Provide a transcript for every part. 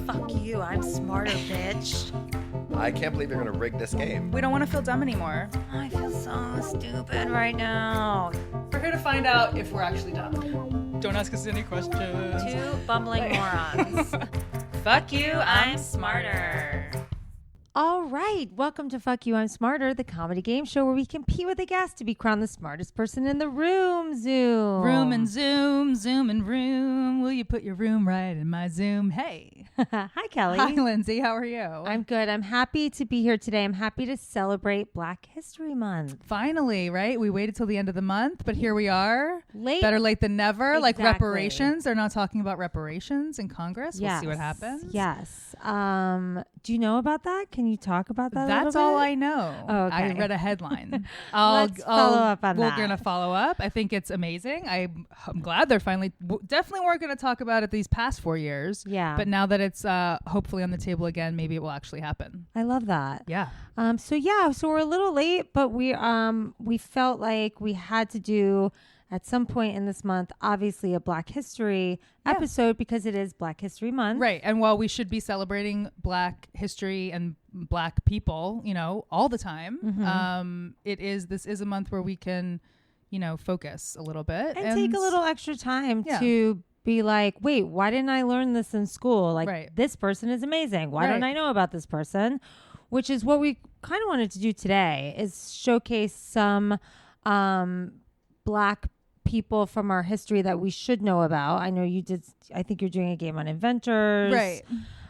Fuck you, I'm smarter, bitch. I can't believe you're gonna rig this game. We don't want to feel dumb anymore. I feel so stupid right now. We're here to find out if we're actually dumb. Don't ask us any questions. Two bumbling morons. Fuck you, I'm smarter. All right, welcome to Fuck You, I'm Smarter, the comedy game show where we compete with a guest to be crowned the smartest person in the room. Zoom. Room and Zoom, Zoom and room. Will you put your room right in my Zoom? Hey. Hi, Kelly. Hi, Lindsay. How are you? I'm good. I'm happy to be here today. I'm happy to celebrate Black History Month. Finally, right? We waited till the end of the month, but here we are. Late. Better late than never. Exactly. Like reparations. They're not talking about reparations in Congress. Yes. We'll see what happens. Yes. Do you know about that? Can you talk about that? That's a little all bit? I know. Oh, okay. I read a headline. Let's follow up on We're that. going to follow up. I think it's amazing. I'm glad they're finally, definitely weren't going to talk about it these past 4 years. Yeah. But now that it's hopefully on the table again, maybe it will actually happen. I love that. Yeah. So we're a little late, but we felt like we had to do at some point in this month, obviously a Black History episode because it is Black History Month. Right. And while we should be celebrating Black history and Black people, all the time, this is a month where we can, focus a little bit. And take a little extra time Yeah. to be like, wait, why didn't I learn this in school? Like, Right. this person is amazing. Why don't Right. I know about this person? Which is what we kind of wanted to do today, is showcase some Black people from our history that we should know about. I know you did. I think you're doing a game on inventors. Right.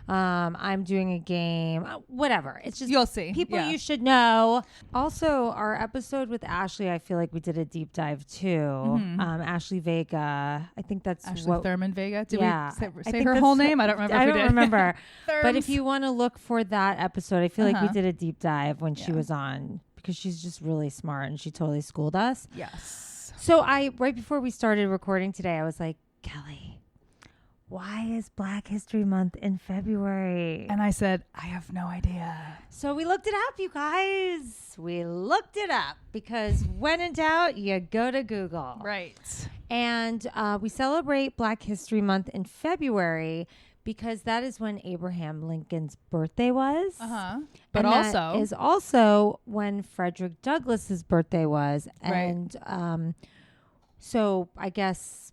I'm doing a game, whatever. It's just You'll see. people Yeah. you should know. Also, our episode with Ashley, I feel like we did a deep dive too. Ashley Vega. I think that's Ashley Thurman Vega. Did yeah, we I say think her that's whole name? I don't remember. I don't remember. But if Therms. you want to look for that episode, I feel like we Uh-huh. did a deep dive when she Yeah. was on, because she's just really smart and she totally schooled us. Yes. So right before we started recording today, I was like, Kelly, why is Black History Month in February? And I said, I have no idea. So we looked it up, you guys. We looked it up because when in doubt, you go to Google. Right. And we celebrate Black History Month in February because that is when Abraham Lincoln's birthday was. Uh-huh. But And also that is also when Frederick Douglass's birthday was. And so I guess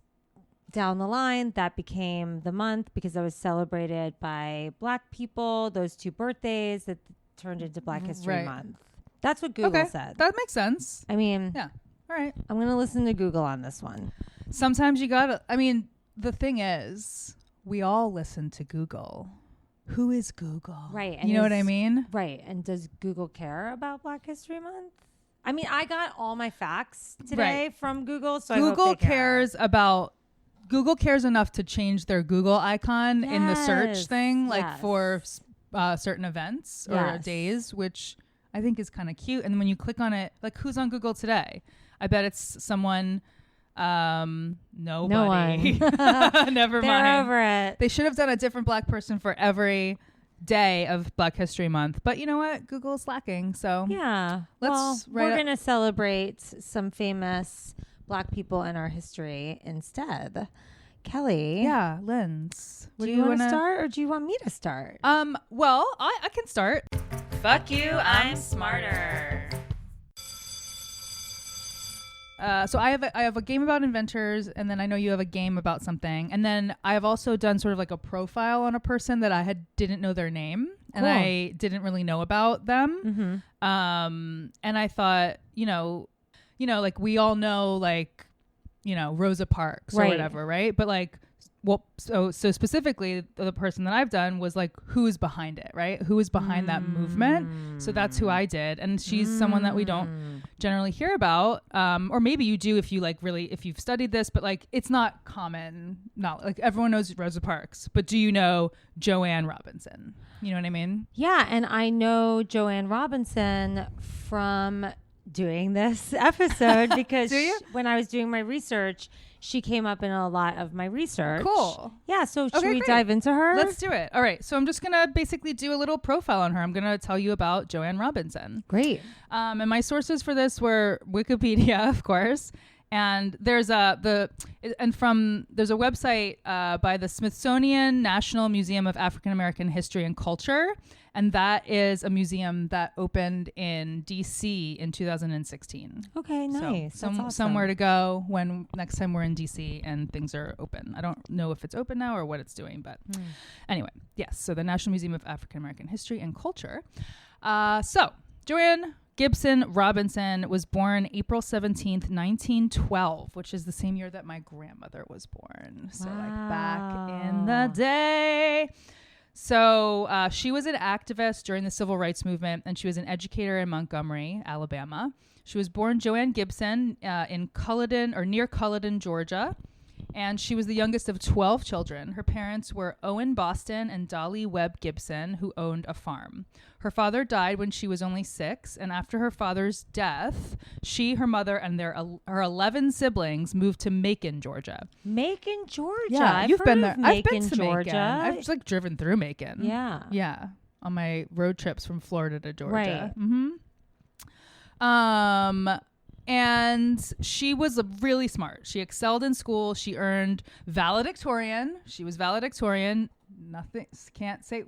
down the line that became the month because that was celebrated by Black people, those two birthdays that turned into Black History Month. That's what Google said. That makes sense. I mean, Yeah. All right. I'm going to listen to Google on this one. Sometimes you the thing is, we all listen to Google. Who is Google? Right. And You know what I mean? Right. And does Google care about Black History Month? I mean, I got all my facts today from Google. So Google I hope they care. Google cares enough to change their Google icon in the search Yes, thing, like yes. for certain events or Yes. days, which I think is kind of cute. And when you click on it, like who's on Google today? I bet it's someone, nobody. No one. Never They're mind. over it. They should have done a different Black person for every day of Black History Month. But you know what? Google is lacking. So Yeah. Let's we're write going to celebrate some famous Black people in our history instead. Kelly. yeah, Linz. Do you want to start or do you want me to start? Well, I can start. Fuck you, I'm smarter. So I have a game about inventors, and then I know you have a game about something, and then I have also done sort of like a profile on a person that I didn't know their name, and Cool. I didn't really know about them. And I thought, like we all know, like, Rosa Parks or Right. whatever, right? But like, well, so specifically, the person that I've done was like, who is behind it, right? Who is behind that movement? So that's who I did, and she's someone that we don't generally hear about, or maybe you do if you if you've studied this, but like it's not common. Not like everyone knows Rosa Parks, but do you know Joanne Robinson? You know what I mean? Yeah, and I know Joanne Robinson from doing this episode because Do you? when I was doing my research, she came up in a lot of my research. Cool. Yeah, so should Okay, we great. dive into her? Let's do it. All right. So I'm just going to basically do a little profile on her. I'm going to tell you about Joanne Robinson. Great. And my sources for this were Wikipedia, of course, And there's there's a website by the Smithsonian National Museum of African American History and Culture, and that is a museum that opened in DC in 2016. Okay, nice. So That's awesome. somewhere to go when next time we're in DC and things are open. I don't know if it's open now or what it's doing, but anyway, yes. So the National Museum of African American History and Culture. So Joanne Gibson Robinson was born April 17th, 1912, which is the same year that my grandmother was born. So like back in the day. So she was an activist during the Civil Rights Movement, and she was an educator in Montgomery, Alabama. She was born Joanne Gibson in Culloden, or near Culloden, Georgia. And she was the youngest of 12 children. Her parents were Owen Boston and Dolly Webb Gibson, who owned a farm. Her father died when she was only 6, and after her father's death, she, her mother, and her 11 siblings moved to Macon, Georgia. Macon, Georgia. Yeah, you've been there. I've been to Georgia. Macon. I've just like driven through Macon. Yeah. Yeah, on my road trips from Florida to Georgia. Right. Mm-hmm. And she was really smart. She excelled in school. She earned valedictorian. She was valedictorian.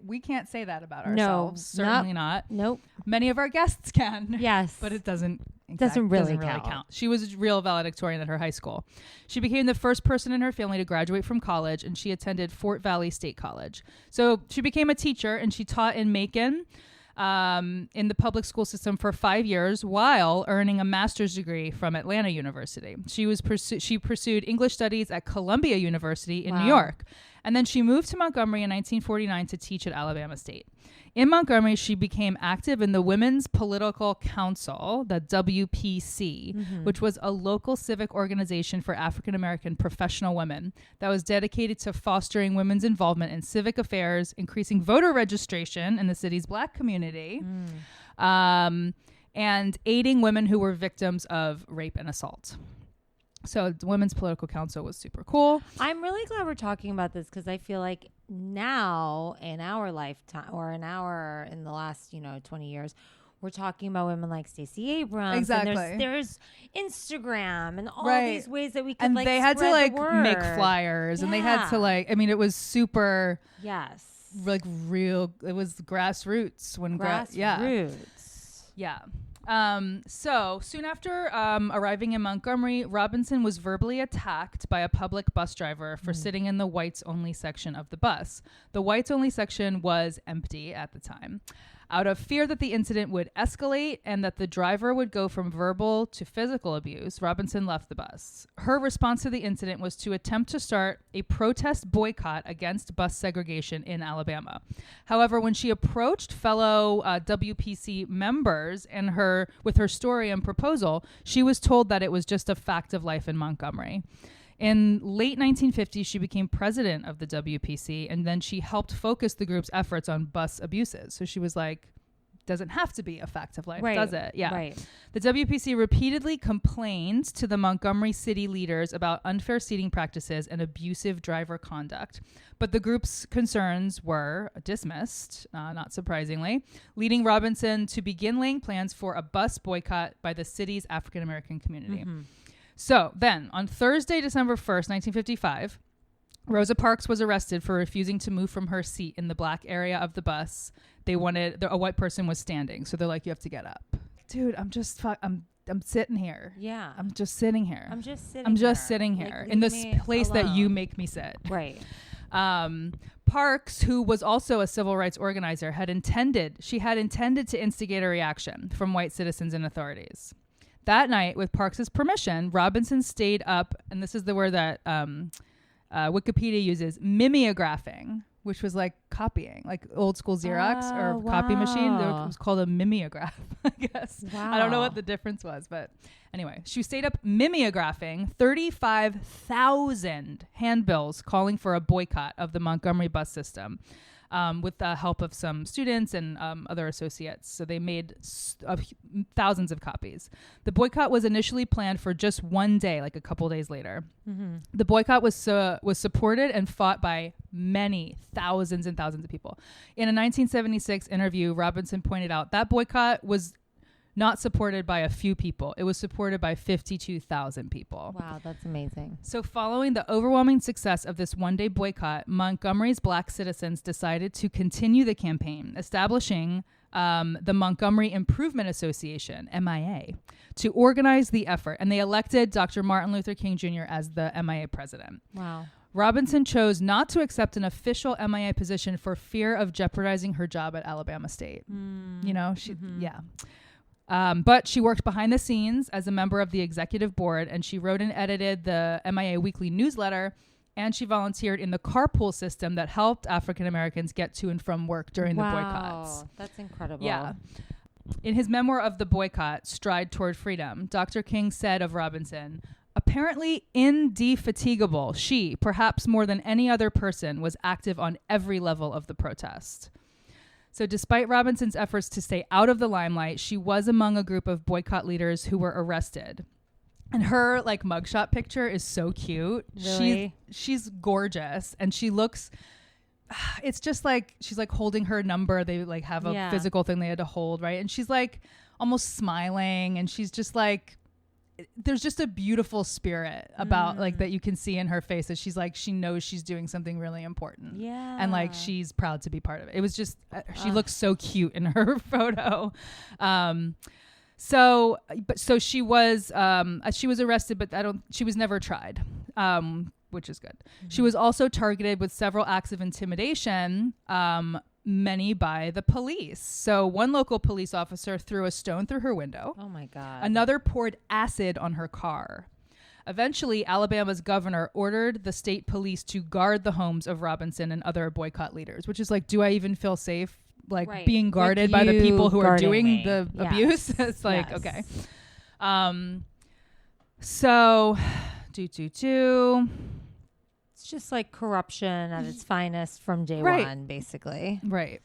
We can't say that about ourselves. No, Certainly not. Nope. Many of our guests can. Yes. But it doesn't really count. She was a real valedictorian at her high school. She became the first person in her family to graduate from college, and she attended Fort Valley State College. So she became a teacher, and she taught in Macon in the public school system for 5 years while earning a master's degree from Atlanta University. She pursued English studies at Columbia University in New York. And then she moved to Montgomery in 1949 to teach at Alabama State. In Montgomery, she became active in the Women's Political Council, the WPC, which was a local civic organization for African American professional women that was dedicated to fostering women's involvement in civic affairs, increasing voter registration in the city's Black community, and aiding women who were victims of rape and assault. So the Women's Political Council was super cool. I'm really glad we're talking about this because I feel like now in our lifetime or in the last, 20 years, we're talking about women like Stacey Abrams. Exactly. And there's Instagram and all Right. these ways that we can And like they had to spread like the word. make flyers and they had to Yeah. it was super Yes. like real. It was grassroots when Grassroots. Yeah. So soon after arriving in Montgomery, Robinson was verbally attacked by a public bus driver for sitting in the whites only section of the bus. The whites only section was empty at the time. Out of fear that the incident would escalate and that the driver would go from verbal to physical abuse, Robinson left the bus. Her response to the incident was to attempt to start a protest boycott against bus segregation in Alabama. However, when she approached fellow WPC members with her story and proposal, she was told that it was just a fact of life in Montgomery. In late 1950s, she became president of the WPC, and then she helped focus the group's efforts on bus abuses. So she was like, doesn't have to be a fact of life, does it? Yeah. Right. The WPC repeatedly complained to the Montgomery city leaders about unfair seating practices and abusive driver conduct. But the group's concerns were dismissed, not surprisingly, leading Robinson to begin laying plans for a bus boycott by the city's African-American community. So then, on Thursday, December 1st, 1955, Rosa Parks was arrested for refusing to move from her seat in the Black area of the bus. They wanted a white person was standing, so they're like, "You have to get up." Dude, I'm sitting here. Yeah. I'm just sitting here. I'm just sitting here Like, in this leave me place that you alone. make me sit. Right. Parks, who was also a civil rights organizer, had intended to instigate a reaction from white citizens and authorities. That night, with Parks's permission, Robinson stayed up, and this is the word that Wikipedia uses, mimeographing, which was like copying, like old school Xerox or copy machine. It was called a mimeograph, I guess. Wow. I don't know what the difference was, but anyway, she stayed up mimeographing 35,000 handbills calling for a boycott of the Montgomery bus system. With the help of some students and other associates. So they made thousands of copies. The boycott was initially planned for just one day, like a couple days later. The boycott was supported and fought by many thousands and thousands of people. In a 1976 interview, Robinson pointed out that boycott was not supported by a few people. It was supported by 52,000 people. Wow, that's amazing. So following the overwhelming success of this one-day boycott, Montgomery's black citizens decided to continue the campaign, establishing the Montgomery Improvement Association, MIA, to organize the effort. And they elected Dr. Martin Luther King Jr. as the MIA president. Wow. Robinson chose not to accept an official MIA position for fear of jeopardizing her job at Alabama State. You know, but she worked behind the scenes as a member of the executive board, and she wrote and edited the MIA weekly newsletter, and she volunteered in the carpool system that helped African Americans get to and from work during the boycotts. That's incredible. Yeah. In his memoir of the boycott, Stride Toward Freedom, Dr. King said of Robinson, apparently indefatigable, she, perhaps more than any other person, was active on every level of the protest. So despite Robinson's efforts to stay out of the limelight, she was among a group of boycott leaders who were arrested. And her like mugshot picture is so cute. Really? She's gorgeous, and she looks, it's just like she's like holding her number. They like have a physical thing they had to hold, right? And she's like almost smiling, and she's just like, there's just a beautiful spirit about like that you can see in her face, that she's like, she knows she's doing something really important. Yeah. And like, she's proud to be part of it. It was just, she looks so cute in her photo. So she was arrested, but she was never tried, which is good. She was also targeted with several acts of intimidation, many by the police. So one local police officer threw a stone through her window. Oh my God. Another poured acid on her car. Eventually, Alabama's governor ordered the state police to guard the homes of Robinson and other boycott leaders, which is like, do I even feel safe? Like being guarded by the people who are doing the abuse? It's like, okay. So, It's just like corruption at its finest from day one, basically. Right.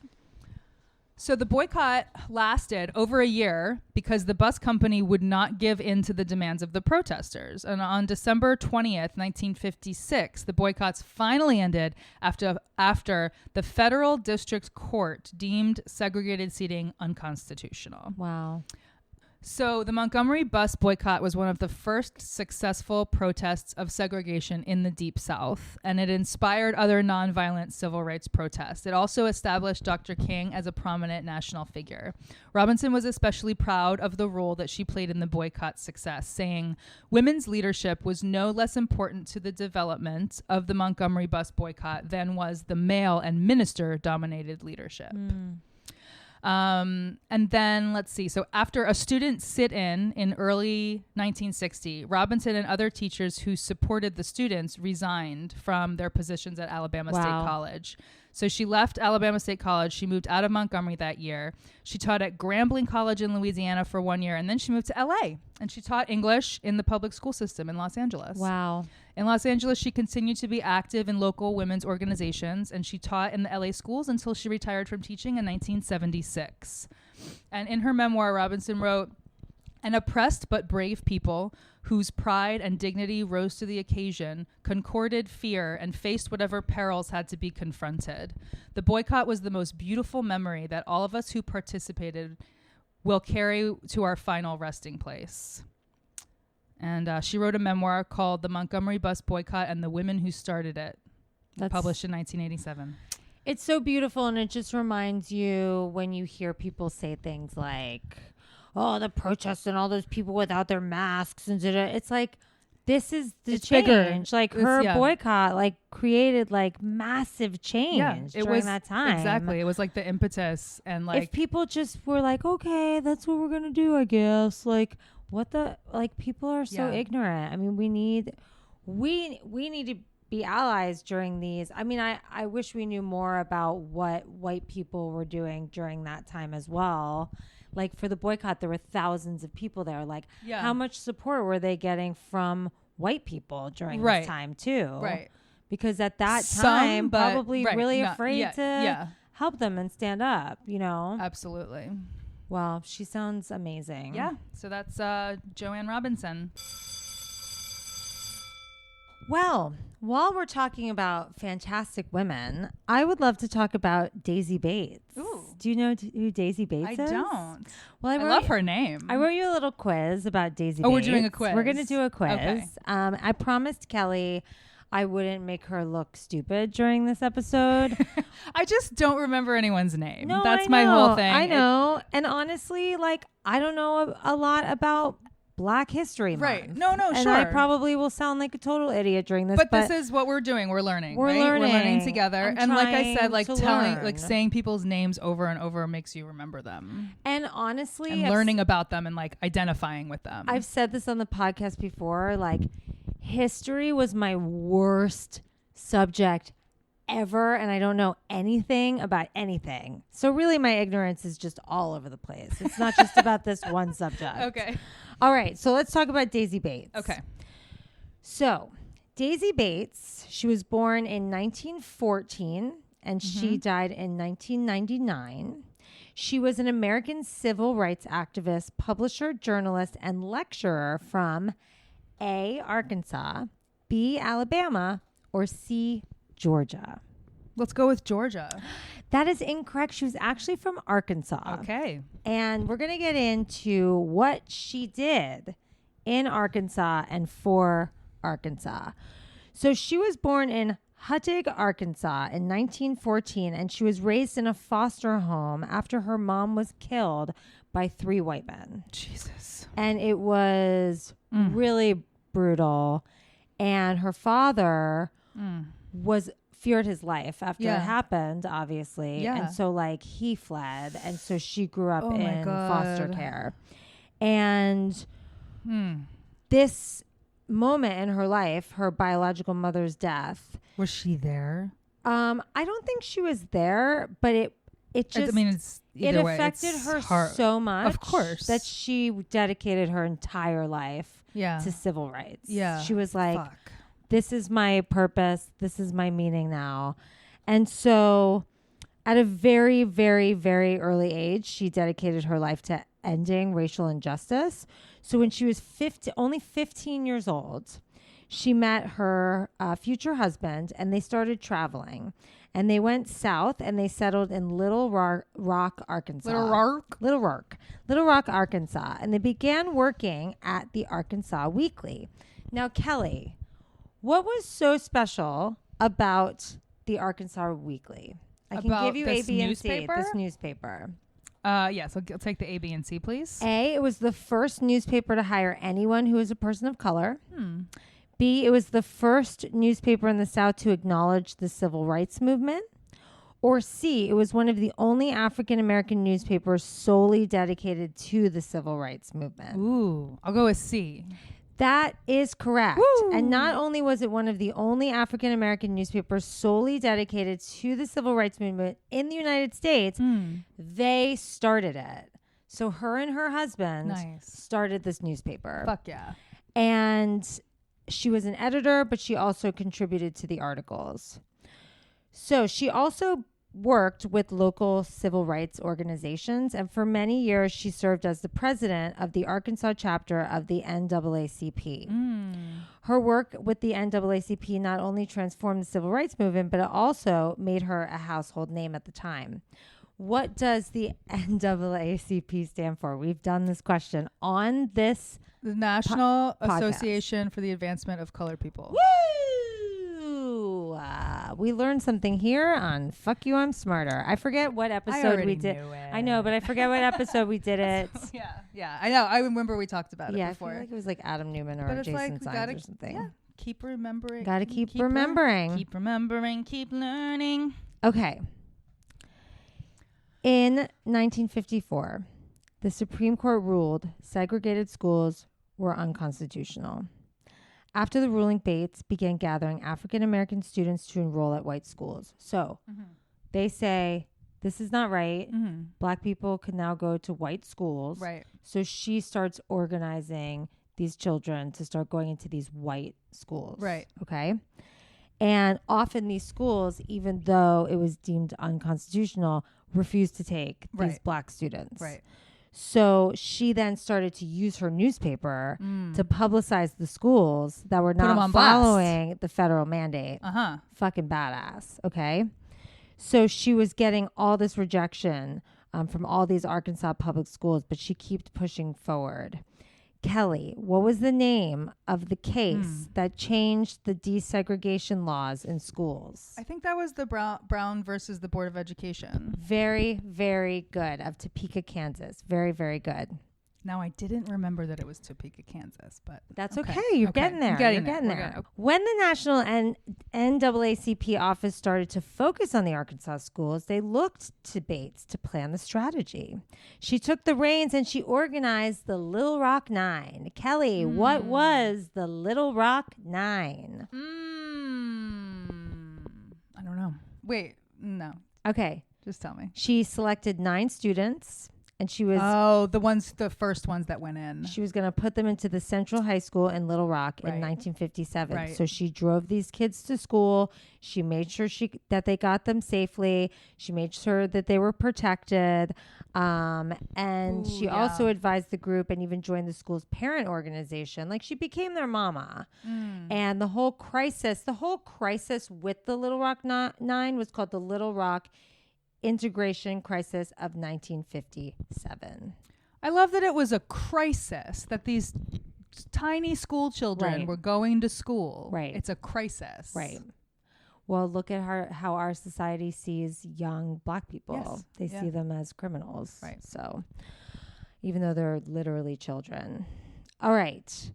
So the boycott lasted over a year because the bus company would not give in to the demands of the protesters. And on December 20th, 1956, the boycotts finally ended after the federal district court deemed segregated seating unconstitutional. Wow. So the Montgomery bus boycott was one of the first successful protests of segregation in the Deep South, and it inspired other nonviolent civil rights protests. It also established Dr. King as a prominent national figure. Robinson was especially proud of the role that she played in the boycott's success, saying, "Women's leadership was no less important to the development of the Montgomery bus boycott than was the male and minister-dominated leadership." And then let's see. So after a student sit-in early 1960, Robinson and other teachers who supported the students resigned from their positions at Alabama State College. So she left Alabama State College. She moved out of Montgomery that year. She taught at Grambling College in Louisiana for 1 year, and then she moved to LA, and she taught English in the public school system in Los Angeles. Wow. In Los Angeles, she continued to be active in local women's organizations, and she taught in the LA schools until she retired from teaching in 1976. And in her memoir, Robinson wrote, "An oppressed but brave people whose pride and dignity rose to the occasion, concorded fear, and faced whatever perils had to be confronted. The boycott was the most beautiful memory that all of us who participated will carry to our final resting place." And she wrote a memoir called The Montgomery Bus Boycott and the Women Who Started It, published in 1987. It's so beautiful, and it just reminds you when you hear people say things like, oh, the protests and all those people without their masks and it's like, this is the change. Bigger. Like her boycott like created like massive change during that time. Exactly. It was like the impetus, and like if people just were like, okay, that's what we're gonna do, I guess. Like people are so ignorant. I mean, we need to be allies during these. I mean, I wish we knew more about what white people were doing during that time as well. Like for the boycott, there were thousands of people there. Like, how much support were they getting from white people during this time too? Right. Because at that time, probably really afraid to help them and stand up, you know? Absolutely. Wow. She sounds amazing. Yeah. So that's Joanne Robinson. Well, while we're talking about fantastic women, I would love to talk about Daisy Bates. Ooh. Do you know who Daisy Bates I is? don't. Well, I love her name. I wrote you a little quiz about Daisy Bates. Oh, we're doing a quiz. We're going to do a quiz. Okay. I promised Kelly I wouldn't make her look stupid during this episode. I just don't remember anyone's name. No, That's I my know. whole thing. I know. And honestly, like, I don't know a lot about Black History Month. Right. No, and sure. I probably will sound like a total idiot during this. But this is what we're doing. We're learning. We're right? learning. We're learning together. I'm And like I said, trying like to telling, learn. like saying people's names over and over makes you remember them. And honestly, And learning about them and like identifying with them. I've said this on the podcast before. Like, history was my worst subject ever, and I don't know anything about anything. So really, my ignorance is just all over the place. It's not just about this one subject. Okay. All right, so let's talk about Daisy Bates. Okay. So, Daisy Bates, she was born in 1914 and she died in 1999. She was an American civil rights activist, publisher, journalist, and lecturer from A, Arkansas, B, Alabama, or C, Georgia. Let's go with Georgia. That is incorrect. She was actually from Arkansas. Okay. And we're going to get into what she did in Arkansas and for Arkansas. So she was born in Huttig, Arkansas in 1914, and she was raised in a foster home after her mom was killed by 3 white men. Jesus. And it was really brutal. And her father was feared his life after it happened, obviously. Yeah. And so like he fled. And so she grew up in God. foster care. And this moment in her life, her biological mother's death. Was she there? I don't think she was there, but it just I mean, it's it either way, affected it's her hard. so much, Of course, that she dedicated her entire life to civil rights. Yeah. She was like, Fuck. this is my purpose. This is my meaning now. And so at a very, very, very early age, she dedicated her life to ending racial injustice. So when she was only 15 years old, she met her future husband and they started traveling. And they went south and they settled in Little Rock, Arkansas. Little Rock, Arkansas. And they began working at the Arkansas Weekly. Now, Kelly, what was so special about the Arkansas Weekly? I can About give you this A, B, and newspaper? C. This newspaper. Yes, I'll take the A, B, and C, please. A, it was the first newspaper to hire anyone who was a person of color. B, it was the first newspaper in the South to acknowledge the civil rights movement. Or C, it was one of the only African-American newspapers solely dedicated to the civil rights movement. Ooh, I'll go with C. That is correct. Woo! And not only was it one of the only African-American newspapers solely dedicated to the civil rights movement in the United States, they started it. So her and her husband started this newspaper. Fuck yeah. And she was an editor, but she also contributed to the articles. So she also worked with local civil rights organizations, and for many years she served as the president of the Arkansas chapter of the NAACP. Her work with the NAACP not only transformed the civil rights movement, but it also made her a household name at the time. What does the NAACP stand for? We've done this question on this The National podcast. Association for the Advancement of Colored People. Woo! We learned something here on Fuck You, I'm Smarter. I forget what episode we did. Knew it. I know, but I forget what episode we did it. Yeah, I know. I remember we talked about it Yeah, I before. feel like it was like Adam Newman But or it's Jason like, we Signs gotta- or something. Yeah, keep remembering. Gotta keep remembering. Keep remembering. Keep learning. Okay. In 1954, the Supreme Court ruled segregated schools were unconstitutional. After the ruling, Bates began gathering African American students to enroll at white schools. So they say, this is not right. Black people can now go to white schools. Right. So she starts organizing these children to start going into these white schools. Right. Okay. And often these schools, even though it was deemed unconstitutional, refused to take these black students. Right. So she then started to use her newspaper to publicize the schools that were not on blast. following the federal mandate. Uh-huh. Fucking badass. Okay. So she was getting all this rejection from all these Arkansas public schools, but she kept pushing forward. Kelly, what was the name of the case that changed the desegregation laws in schools? I think that was the Brown versus the Board of Education. Very, very good. Of Topeka, Kansas. Very, very good. Now, I didn't remember that it was Topeka, Kansas, but that's okay. You're getting there. You're getting there. Okay. When the National NAACP office started to focus on the Arkansas schools, they looked to Bates to plan the strategy. She took the reins and she organized the Little Rock Nine. Kelly, what was the Little Rock Nine? I don't know. Wait, no. Okay. Just tell me. She selected 9 students. And she was the first ones that went in. She was going to put them into the Central High School in Little Rock in 1957. Right. So she drove these kids to school. She made sure that they got them safely. She made sure that they were protected. And she also advised the group and even joined the school's parent organization. Like she became their mama. And the whole crisis with the Little Rock Nine was called the Little Rock Integration Crisis of 1957. I love that it was a crisis, that these tiny school children were going to school. Right. It's a crisis. Right. Well, look at how our society sees young Black people. Yes. They see them as criminals. Right. So even though they're literally children. All right.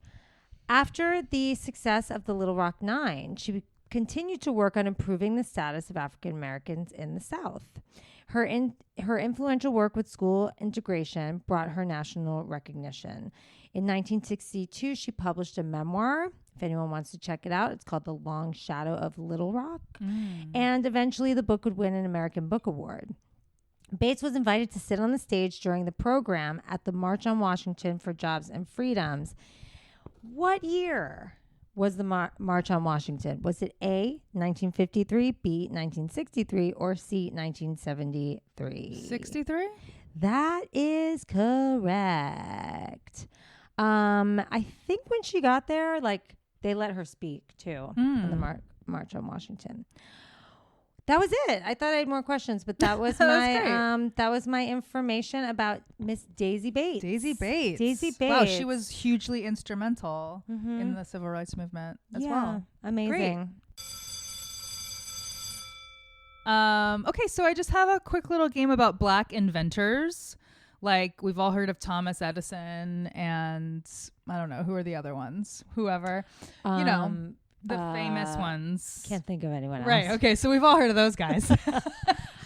After the success of the Little Rock Nine, she continued to work on improving the status of African Americans in the South. Her influential work with school integration brought her national recognition. In 1962, she published a memoir. If anyone wants to check it out, it's called The Long Shadow of Little Rock. And eventually the book would win an American Book Award. Bates was invited to sit on the stage during the program at the March on Washington for Jobs and Freedoms. What year was the March on Washington? Was it A, 1953, B, 1963, or C, 1973? 63? That is correct. I think when she got there, like, they let her speak, too, on the March on Washington. That was it. I thought I had more questions, but that was that was my information about Miss Daisy Bates. Daisy Bates. Wow, she was hugely instrumental in the civil rights movement as well. Amazing. Okay, so I just have a quick little game about Black inventors. Like, we've all heard of Thomas Edison and I don't know, who are the other ones? Whoever. The famous ones. Can't think of anyone else. Right. Okay. So we've all heard of those guys.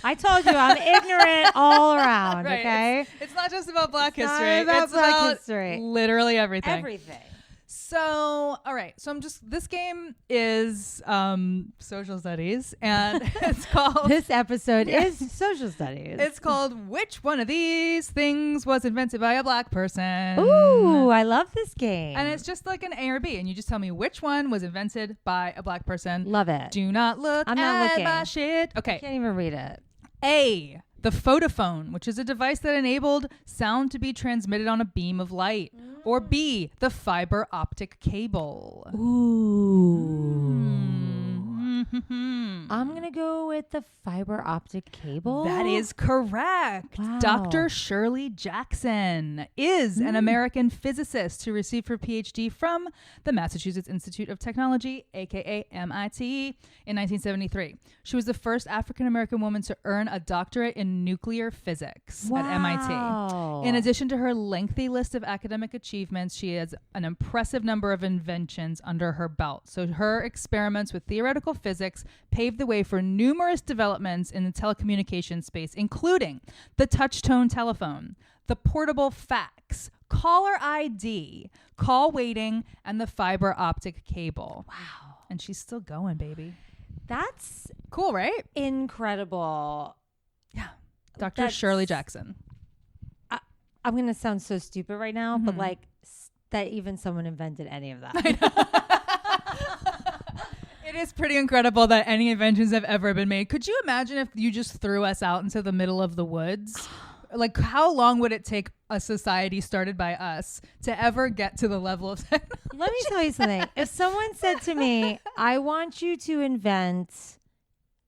I told you I'm ignorant all around. Right. Okay. It's not just about Black history. It's about history. Literally everything. Everything. So, all right. So this game is social studies, and it's called. This episode is social studies. It's called Which One of These Things Was Invented by a Black Person? Ooh, I love this game. And it's just like an A or B, and you just tell me which one was invented by a Black person. Love it. Do not look I'm not at looking. my shit. Okay. I can't even read it. A, the photophone, which is a device that enabled sound to be transmitted on a beam of light. Or B, the fiber optic cable. Ooh. I'm going to go with the fiber optic cable. That is correct. Wow. Dr. Shirley Jackson is an American physicist who received her PhD from the Massachusetts Institute of Technology, aka MIT, in 1973. She was the first African-American woman to earn a doctorate in nuclear physics at MIT. In addition to her lengthy list of academic achievements, she has an impressive number of inventions under her belt. So her experiments with theoretical physics paved the way for numerous developments in the telecommunications space, including the touch-tone telephone, the portable fax, caller ID, call waiting, and the fiber optic cable. Wow. And she's still going, baby. That's cool, right? Incredible. Yeah. Dr. Shirley Jackson. I'm going to sound so stupid right now, but like that even someone invented any of that. It is pretty incredible that any inventions have ever been made. Could you imagine if you just threw us out into the middle of the woods? Like, how long would it take a society started by us to ever get to the level of technology? Let me tell you something. If someone said to me, I want you to invent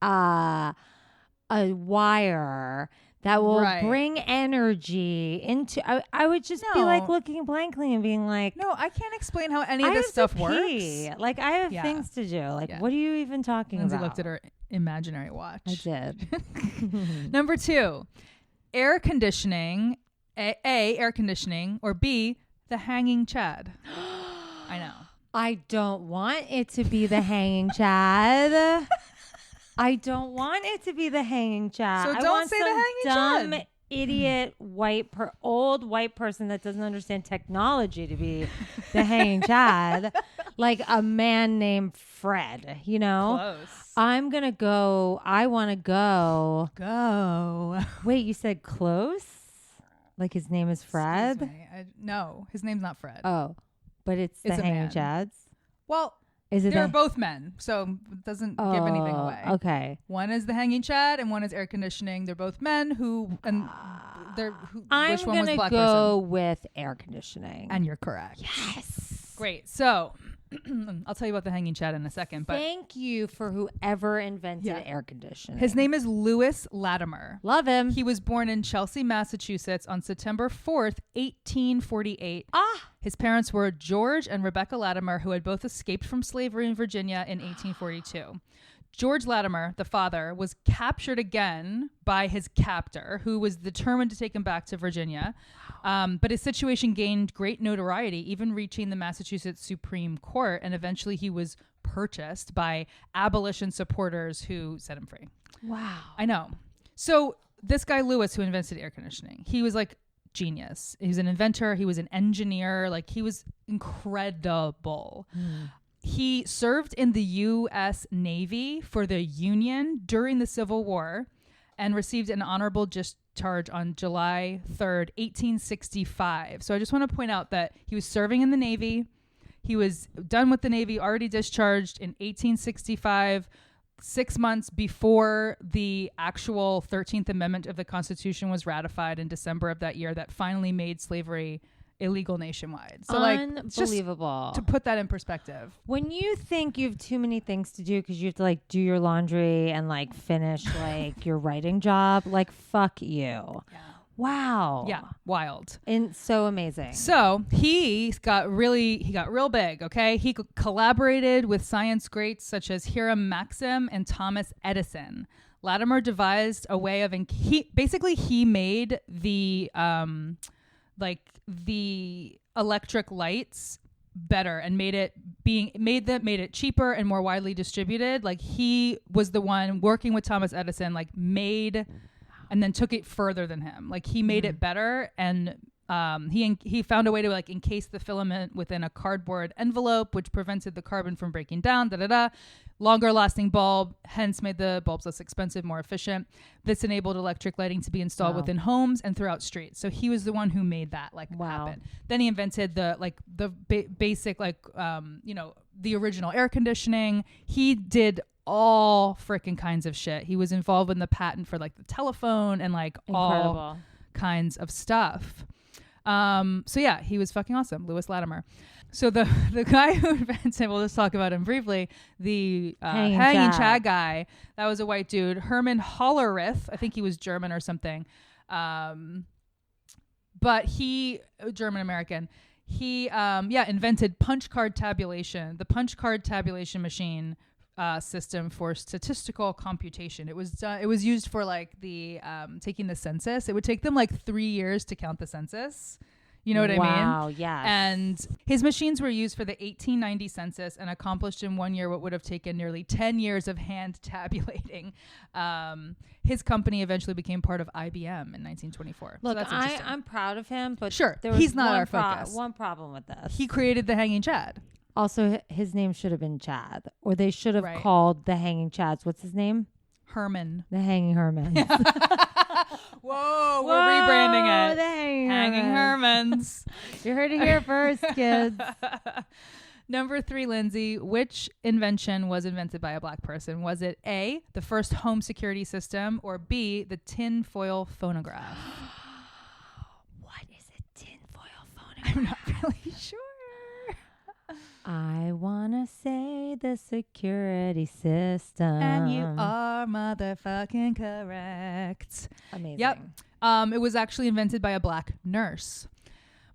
a a wire that will Right. bring energy into. I would just be like No. looking blankly and being like, No, I can't explain how any I of this have stuff to pee. works. Like I have Yeah. things to do. Like Yeah. what are you even talking Lindsay about? looked at her imaginary watch. I did. Number 2, air conditioning. A, air conditioning, or B, the hanging Chad. I know. I don't want it to be the hanging Chad. I don't want it to be the hanging Chad. So I don't want say the some hanging dumb Chad. idiot old white person that doesn't understand technology to be the hanging Chad, like a man named Fred. You know, Close. I'm gonna go. I want to go. Go. Wait, you said close? Like his name is Fred? Excuse me. No, his name's not Fred. Oh, but it's the It's a hanging man. Chads. Well, Is it? they're the- both men, so it doesn't give anything Oh, away. Okay. One is the hanging Chad, and one is air conditioning. They're both men I'm which one was gonna black go person? with air conditioning. And you're correct. yes. Great. So I'll tell you about the hanging Chad in a second, but Thank you for whoever invented Yeah. air conditioning. his name is Louis Latimer. Love him. He was born in Chelsea, Massachusetts on September 4th, 1848. His parents were George and Rebecca Latimer, who had both escaped from slavery in Virginia in 1842. George Latimer, the father, was captured again by his captor, who was determined to take him back to Virginia. But his situation gained great notoriety, even reaching the Massachusetts Supreme Court, and eventually he was purchased by abolition supporters who set him free. Wow. I know. So this guy Lewis, who invented air conditioning, he was like genius. He was an inventor. He was an engineer. Like he was incredible. He served in the U.S. Navy for the Union during the Civil War and received an honorable discharge on July 3rd, 1865. So I just want to point out that he was serving in the Navy. He was done with the Navy, already discharged in 1865, 6 months before the actual 13th Amendment of the Constitution was ratified in December of that year that finally made slavery illegal nationwide. So just unbelievable. to put that in perspective. When you think you have too many things to do because you have to like do your laundry and like finish like your writing job, like fuck you. Yeah. Wow. Yeah, wild. And so amazing. So he got real big, okay? He collaborated with science greats such as Hiram Maxim and Thomas Edison. Latimer devised a way of, he made the, the electric lights better and made it cheaper and more widely distributed. Like he was the one working with Thomas Edison, like made and then took it further than him. Like he made it better, and he found a way to like encase the filament within a cardboard envelope, which prevented the carbon from breaking down. Longer lasting bulb, hence made the bulbs less expensive, more efficient. This enabled electric lighting to be installed within homes and throughout streets. So he was the one who made that happen. Then he invented the basic the original air conditioning. He did all freaking kinds of shit. He was involved in the patent for like the telephone and like Incredible. all kinds of stuff. So yeah, he was fucking awesome, Louis Latimer. So the guy who invented, we'll just talk about him briefly, the hanging Chad guy, that was a white dude, Herman Hollerith. I think he was German or something. But German-American. He invented punch card tabulation, the punch card tabulation machine system for statistical computation. It was used for like the taking the census. It would take them like 3 years to count the census. You know what I mean? Wow, yes. And his machines were used for the 1890 census and accomplished in 1 year what would have taken nearly 10 years of hand tabulating. His company eventually became part of IBM in 1924. Look, so that's interesting. I'm proud of him, but Sure, there was he's not one our focus. One problem with this. He created the hanging Chad. Also, his name should have been Chad, or they should have Right. called the hanging Chads. What's his name? Herman. The hanging Herman. Whoa, we're rebranding it. The hanging Hermans. You heard it here first, kids. Number 3, Lindsay, which invention was invented by a black person? Was it A, the first home security system, or B, the tinfoil phonograph? What is a tinfoil phonograph? I'm not really sure. I wanna say the security system. And you are motherfucking correct. Amazing. Yep. It was actually invented by a black nurse.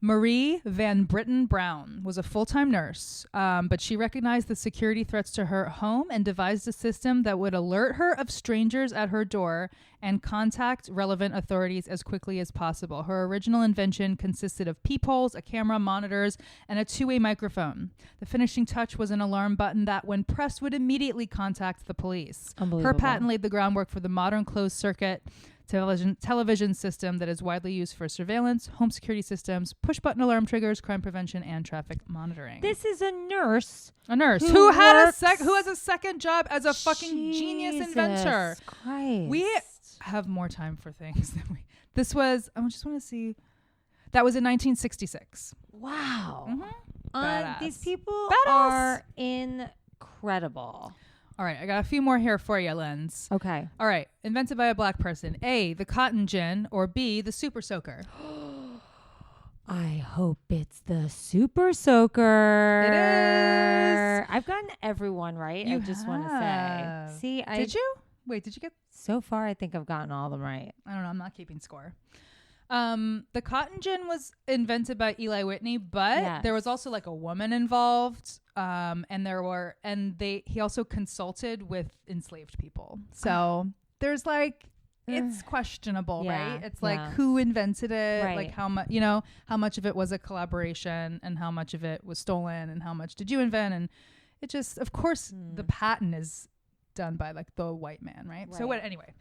Marie Van Britten Brown was a full-time nurse, but she recognized the security threats to her home and devised a system that would alert her of strangers at her door and contact relevant authorities as quickly as possible. Her original invention consisted of peepholes, a camera, monitors, and a two-way microphone. The finishing touch was an alarm button that, when pressed, would immediately contact the police. Her patent laid the groundwork for the modern closed-circuit television system that is widely used for surveillance, home security systems, push-button alarm triggers, crime prevention, and traffic monitoring. This is a nurse. Who has a second job as a fucking genius inventor. Christ. We have more time for things than we. This was. I just want to see. That was in 1966. Wow. Badass. These people Badass. are incredible. All right, I got a few more here for you, Lens. Okay. All right, invented by a black person. A, the cotton gin, or B, the super soaker. I hope it's the super soaker. It is. I've gotten everyone right. You I just want to say. See, Did you? Wait, did you get? So far, I think I've gotten all of them right. I don't know. I'm not keeping score. The cotton gin was invented by Eli Whitney, but there was also like a woman involved. He also consulted with enslaved people. So there's like, it's questionable, right? It's like who invented it, like how much of it was a collaboration and how much of it was stolen and how much did you invent? And it just, of course, the patent is done by like the white man, right? So anyway,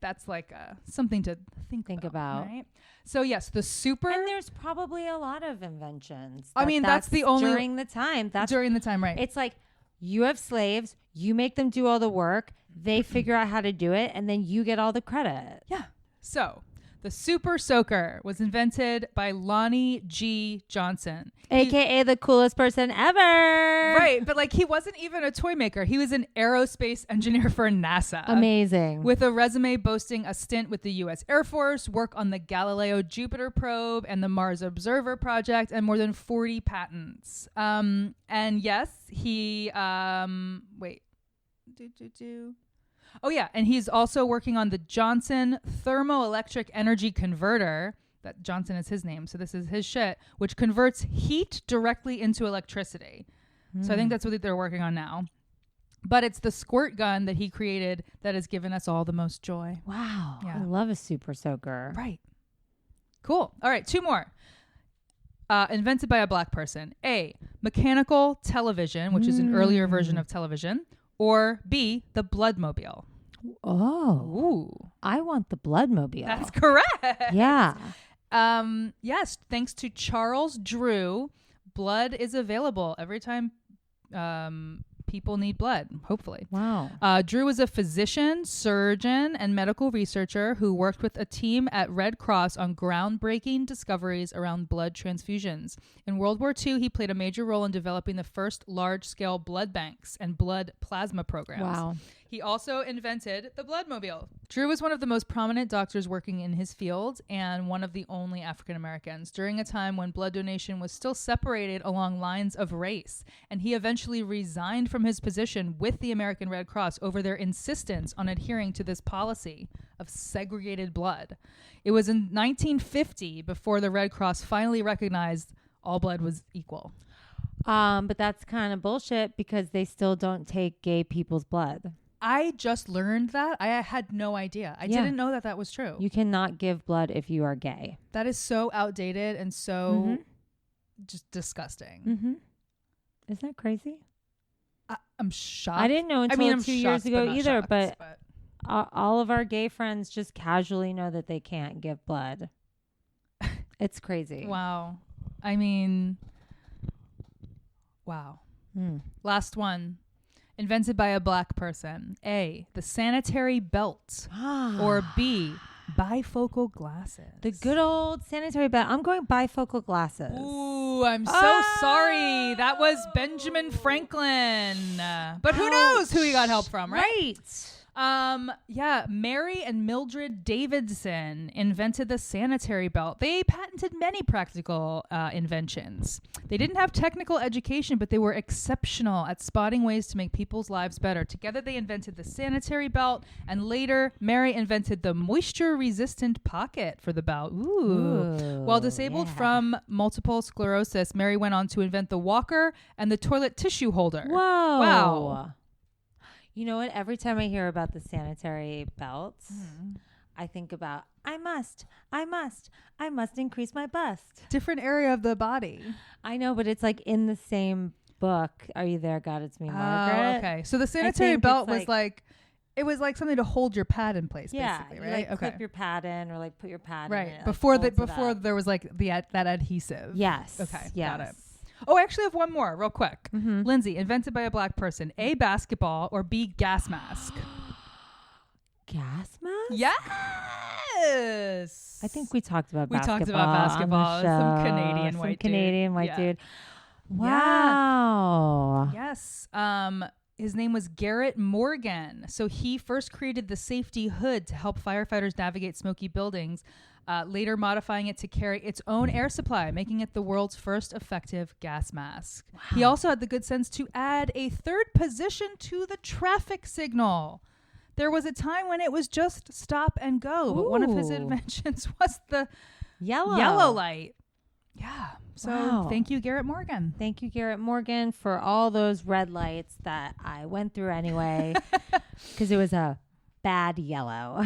that's like something to think about. Right? So yes, the super. And there's probably a lot of inventions. That's the only during the time. Right? It's like you have slaves, you make them do all the work, they figure out how to do it, and then you get all the credit. Yeah. So the super soaker was invented by Lonnie G. Johnson, AKA the coolest person ever. Right, but like he wasn't even a toy maker. He was an aerospace engineer for NASA. Amazing. With a resume boasting a stint with the U.S. Air Force, work on the Galileo Jupiter probe and the Mars Observer project, and more than 40 patents. And yes, he Oh yeah, and he's also working on the Johnson Thermoelectric Energy Converter. That Johnson is his name, so this is his shit, which converts heat directly into electricity. So I think that's what they're working on now. But it's the squirt gun that he created that has given us all the most joy. Wow. Yeah. I love a super soaker. Right. Cool. All right, two more. Invented by a black person. A, mechanical television, which is an earlier version of television. Or B, the Bloodmobile. Oh. Ooh. I want the Bloodmobile. That's correct. Yeah. Yes, thanks to Charles Drew, blood is available every time people need blood, hopefully. Wow. Drew was a physician, surgeon, and medical researcher who worked with a team at Red Cross on groundbreaking discoveries around blood transfusions. In World War II, he played a major role in developing the first large-scale blood banks and blood plasma programs. Wow. He also invented the Bloodmobile. Drew was one of the most prominent doctors working in his field and one of the only African Americans during a time when blood donation was still separated along lines of race. And he eventually resigned from his position with the American Red Cross over their insistence on adhering to this policy of segregated blood. It was in 1950 before the Red Cross finally recognized all blood was equal. But that's kind of bullshit because they still don't take gay people's blood. I just learned that. I had no idea. I didn't know that was true. You cannot give blood if you are gay. That is so outdated and so just disgusting. Mm-hmm. Isn't that crazy? I'm shocked. I didn't know until 2 years ago not either, shocked, but all of our gay friends just casually know that they can't give blood. It's crazy. Wow. I mean, wow. Last one. Invented by a black person. A, the sanitary belt. Or B, bifocal glasses. The good old sanitary belt. I'm going bifocal glasses. Ooh, I'm so sorry. That was Benjamin Franklin. But who knows who he got help from, right? Yeah, Mary and Mildred Davidson invented the sanitary belt. They patented many practical inventions. They didn't have technical education, but they were exceptional at spotting ways to make people's lives better. Together, they invented the sanitary belt, and later, Mary invented the moisture-resistant pocket for the belt. Ooh. While disabled from multiple sclerosis, Mary went on to invent the walker and the toilet tissue holder. Whoa. Wow. You know what? Every time I hear about the sanitary belts, I think about, I must increase my bust. Different area of the body. I know, but it's like in the same book. Are you there, God? It's me, Margaret. Oh, okay. So the sanitary belt was like, it was like something to hold your pad in place, basically, right? You like clip your pad in or like put your pad in. Right. It, Before like, there was like that adhesive. Yes. Okay. Yes. Got it. Oh, I actually have one more real quick. Mm-hmm. Lindsey, invented by a black person. A, basketball, or B, gas mask. Gas mask? Yes. I think we talked about basketball. We talked about basketball. On the show. Some Canadian white dude. Wow. Yeah. Yes. His name was Garrett Morgan. So he first created the safety hood to help firefighters navigate smoky buildings, later modifying it to carry its own air supply, making it the world's first effective gas mask. Wow. He also had the good sense to add a third position to the traffic signal. There was a time when it was just stop and go, but one of his inventions was the yellow light. Yeah. So thank you, Garrett Morgan. Thank you, Garrett Morgan, for all those red lights that I went through anyway, because it was a bad yellow.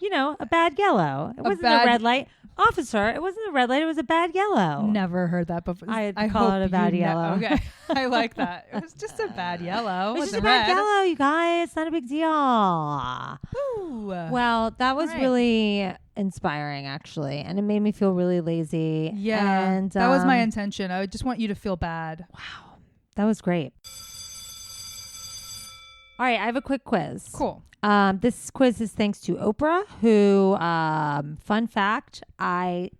You know, a bad yellow. It wasn't a red light. Officer, it wasn't a red light. It was a bad yellow. Never heard that before. I call it a bad yellow. Okay. I like that. It was just a bad yellow. It was just a bad yellow, you guys. It's not a big deal. Ooh. Well, that was really inspiring, actually. And it made me feel really lazy. Yeah. And that was my intention. I just want you to feel bad. Wow. That was great. All right. I have a quick quiz. Cool. This quiz is thanks to Oprah, who, fun fact, I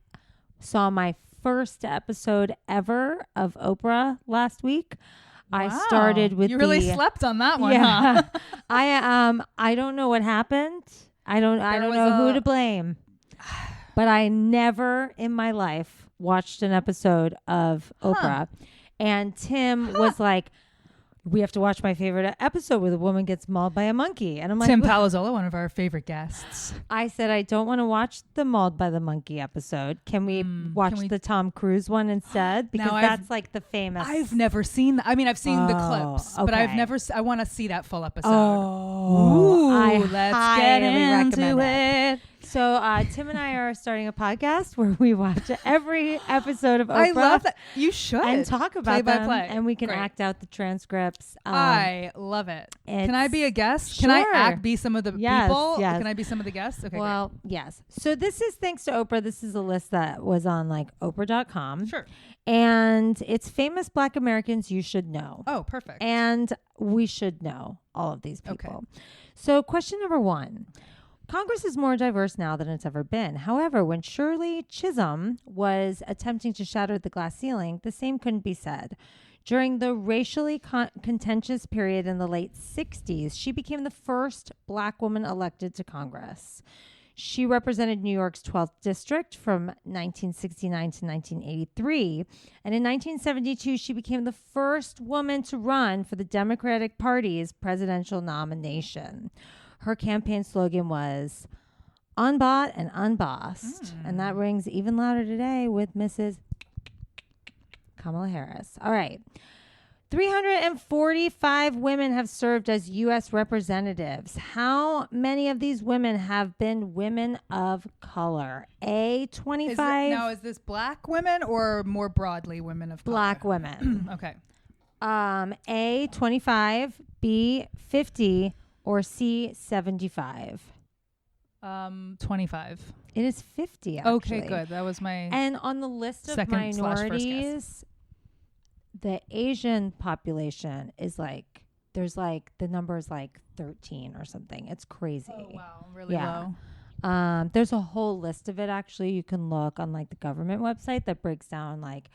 saw my first episode ever of Oprah last week. Wow. I started with You really slept on that one, huh? I don't know what happened. I don't know who to blame. But I never in my life watched an episode of Oprah. And Tim was like, we have to watch my favorite episode where the woman gets mauled by a monkey. And I'm like, Tim Palazzolo, one of our favorite guests. I said, I don't want to watch the mauled by the monkey episode. Can we watch the Tom Cruise one instead? Because that's like the famous. I've never seen that. I mean, I've seen the clips, but I've never, I want to see that full episode. Oh, let's get into it. So Tim and I are starting a podcast where we watch every episode of Oprah. I love that. You should. And talk about them. Play. And we can act out the transcripts. I love it. Can I be a guest? Sure. Can I be some of the people? Yes. Can I be some of the guests? Okay. Well, yes. So this is thanks to Oprah. This is a list that was on like Oprah.com. Sure. And it's famous Black Americans you should know. Oh, perfect. And we should know all of these people. Okay. So question number 1. Congress is more diverse now than it's ever been. However, when Shirley Chisholm was attempting to shatter the glass ceiling, the same couldn't be said. During the racially contentious period in the late 60s, she became the first Black woman elected to Congress. She represented New York's 12th district from 1969 to 1983. And in 1972, she became the first woman to run for the Democratic Party's presidential nomination. Her campaign slogan was unbought and unbossed. And that rings even louder today with Mrs. Kamala Harris. All right. 345 women have served as U.S. representatives. How many of these women have been women of color? A, 25. Is this Black women or more broadly women of color? Black women. Okay. A, 25. B, 50. Or C, 75? 25. It is 50, actually. Okay, good. That was my And on the list of minorities, the Asian population is like, there's like, the number is like 13 or something. It's crazy. Oh, wow. Really low. There's a whole list of it, actually. You can look on like the government website that breaks down like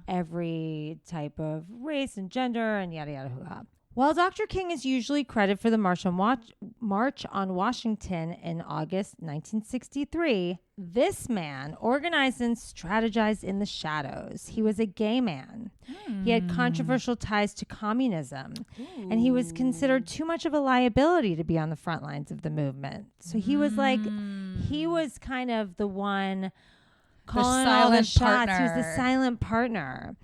every type of race and gender and yada, yada, hoo-ha. While Dr. King is usually credited for the March on Washington in August 1963, this man organized and strategized in the shadows. He was a gay man. He had controversial ties to communism, and he was considered too much of a liability to be on the front lines of the movement. So he was he was kind of the one calling all the shots. He was the silent partner.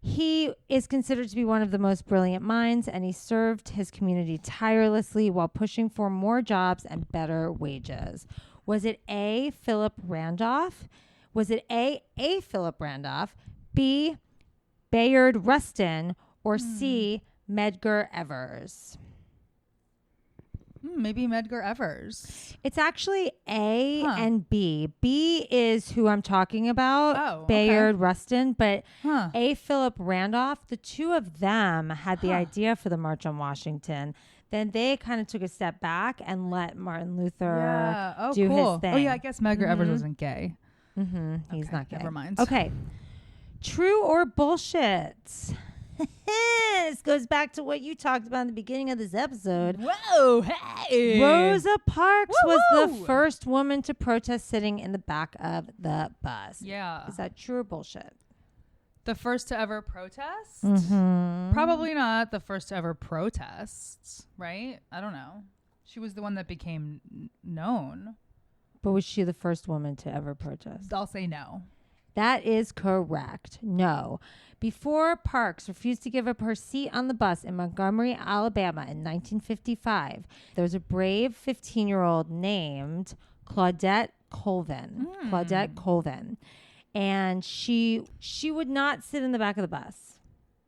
He is considered to be one of the most brilliant minds, and he served his community tirelessly while pushing for more jobs and better wages. Was it A, Philip Randolph? Was it A, Philip Randolph, B, Bayard Rustin, or C, Medgar Evers? Maybe Medgar Evers. It's actually A and B. B is who I'm talking about, Bayard Rustin, but A, Philip Randolph, the two of them had the idea for the March on Washington. Then they kind of took a step back and let Martin Luther do his thing. Oh, yeah, I guess Medgar Evers wasn't gay. He's not gay. Never mind. Okay. True or bullshit? This goes back to what you talked about in the beginning of this episode. Whoa, hey! Rosa Parks was the first woman to protest sitting in the back of the bus. Yeah. Is that true or bullshit? The first to ever protest? Probably not the first to ever protest, right? I don't know. She was the one that became known. But was she the first woman to ever protest? I'll say no. That is correct. No. Before Parks refused to give up her seat on the bus in Montgomery, Alabama in 1955, there was a brave 15-year-old named Claudette Colvin. Claudette Colvin. And she would not sit in the back of the bus.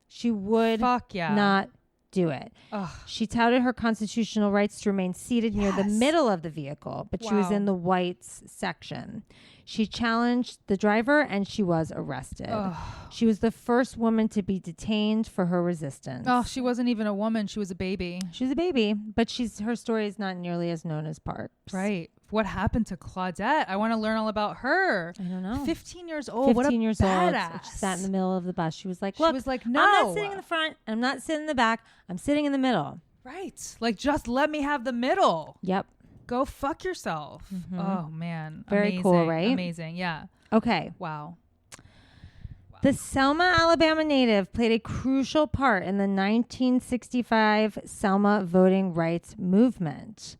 She would not do it. Ugh. She touted her constitutional rights to remain seated near the middle of the vehicle, but she was in the whites section. She challenged the driver and she was arrested. Ugh. She was the first woman to be detained for her resistance. Oh, she wasn't even a woman. She was a baby. She was a baby, but her story is not nearly as known as Parks. Right. What happened to Claudette? I want to learn all about her. I don't know. 15 years old. 15 years badass. old. She sat in the middle of the bus. She was like, look, no. I'm not sitting in the front. I'm not sitting in the back. I'm sitting in the middle. Right. Like, just let me have the middle. Yep. Go fuck yourself. Oh, man. Very amazing. cool, right? Amazing. Yeah. Okay. Wow. The Selma, Alabama native played a crucial part in the 1965 Selma voting rights movement.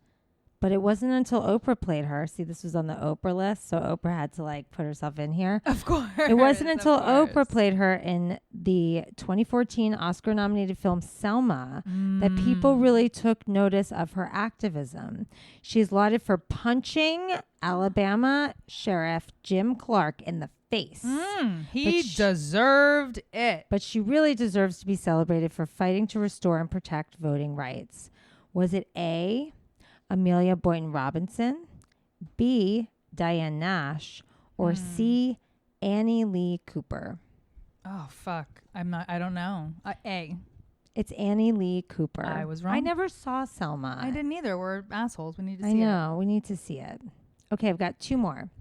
But it wasn't until Oprah played her. See, this was on the Oprah list, so Oprah had to put herself in here. Of course. It wasn't until Oprah played her in the 2014 Oscar-nominated film Selma that people really took notice of her activism. She's lauded for punching Alabama Sheriff Jim Clark in the face. He deserved it. But she really deserves to be celebrated for fighting to restore and protect voting rights. Was it A, Amelia Boynton Robinson, B, Diane Nash, or C, Annie Lee Cooper? Oh, fuck. I don't know. A. It's Annie Lee Cooper. I was wrong. I never saw Selma. I didn't either. We're assholes. We need to see it. I know. We need to see it. Okay, I've got two more.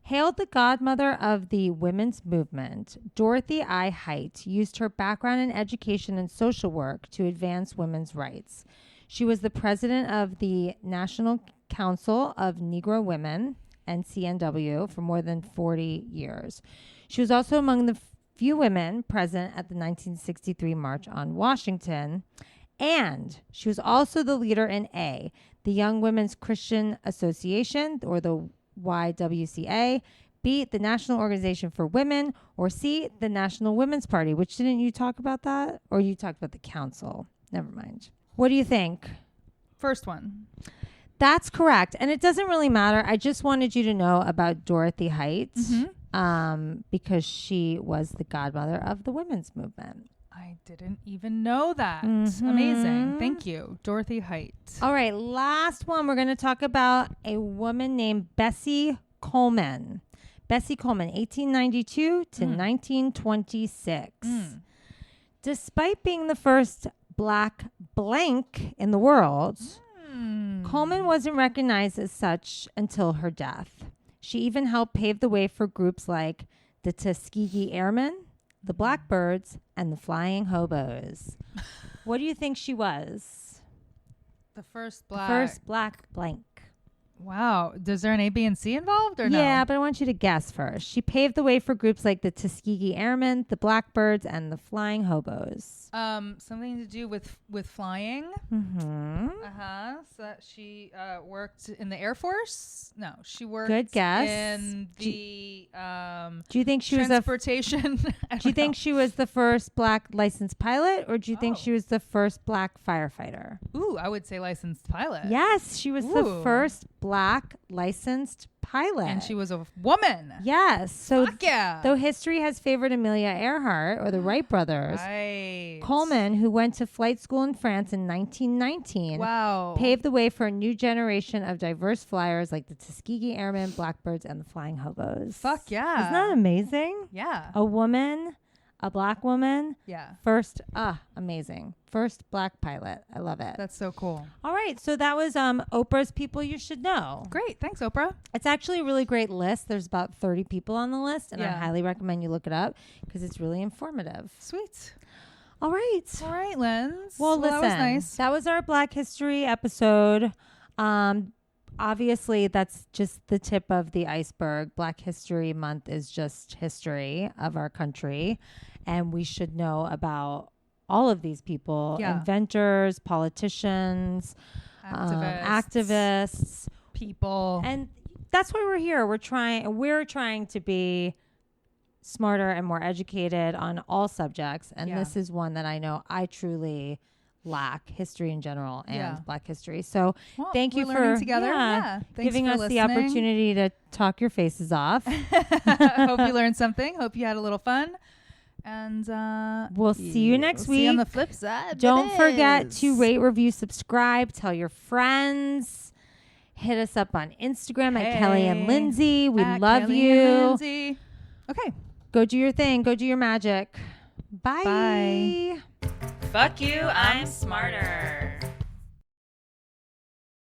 Hailed the godmother of the women's movement, Dorothy I. Height used her background in education and social work to advance women's rights. She was the president of the National Council of Negro Women, NCNW, for more than 40 years. She was also among the few women present at the 1963 March on Washington. And she was also the leader in A, the Young Women's Christian Association, or the YWCA, B, the National Organization for Women, or C, the National Women's Party, which didn't you talk about that? Or you talked about the council? Never mind. What do you think? First one. That's correct. And it doesn't really matter. I just wanted you to know about Dorothy Height because she was the godmother of the women's movement. I didn't even know that. Amazing. Thank you. Dorothy Height. All right. Last one. We're going to talk about a woman named Bessie Coleman. Bessie Coleman, 1892 to 1926. Despite being the first Black blank in the world, Coleman wasn't recognized as such until her death. She even helped pave the way for groups like the Tuskegee Airmen, the Blackbirds, and the Flying Hobos. What do you think she was? The first The black. first black blank. Wow. Is there an A, B, and C involved or no? Yeah, but I want you to guess first. She paved the way for groups like the Tuskegee Airmen, the Blackbirds, and the Flying Hobos. Something to do with flying. Mm-hmm. So that she worked in the Air Force. No, she worked. Good guess. In the Do you think she was transportation? Do you think she was the first black licensed pilot, or do you think Oh. she was the first black firefighter? Ooh, I would say licensed pilot. Yes, she was the Ooh. first black licensed pilot. And she was a woman. Yes. So Fuck yeah. though history has favored Amelia Earhart or the Wright brothers, Right. Coleman, who went to flight school in France in 1919, Wow. paved the way for a new generation of diverse flyers like the Tuskegee Airmen, Blackbirds, and the Flying Hobos. Fuck yeah. Isn't that amazing? Yeah. A woman, a black woman, Yeah. first, amazing. First black pilot. I love it. That's so cool. All right. So that was Oprah's People You Should Know. Great. Thanks, Oprah. It's actually a really great list. There's about 30 people on the list, and I Yeah. highly recommend you look it up because it's really informative. Sweet. All right. All right, Linz. Well, listen, that was nice. that was our Black History episode. Obviously, that's just the tip of the iceberg. Black History Month is just history of our country, and we should know about all of these people, Yeah. inventors, politicians, activists, people. and that's why we're here. We're trying to be smarter and more educated on all subjects, and Yeah. this is one that I know I truly lack, history in general and Yeah. Black history. So Well, thank you we're learning for together. yeah, Thanks giving for us the listening. opportunity to talk your faces off. Hope you learned something. Hope you had a little fun. And We'll see you next See you on week. the flip side. Don't forget babies. to rate, review, subscribe, tell your friends. Hit us up on Instagram at Kelly and Hey. Lindsay. We At love Kelly you. and Lindsay. Okay. Go do your thing. Go do your magic. Bye. Bye. Fuck you, I'm smarter.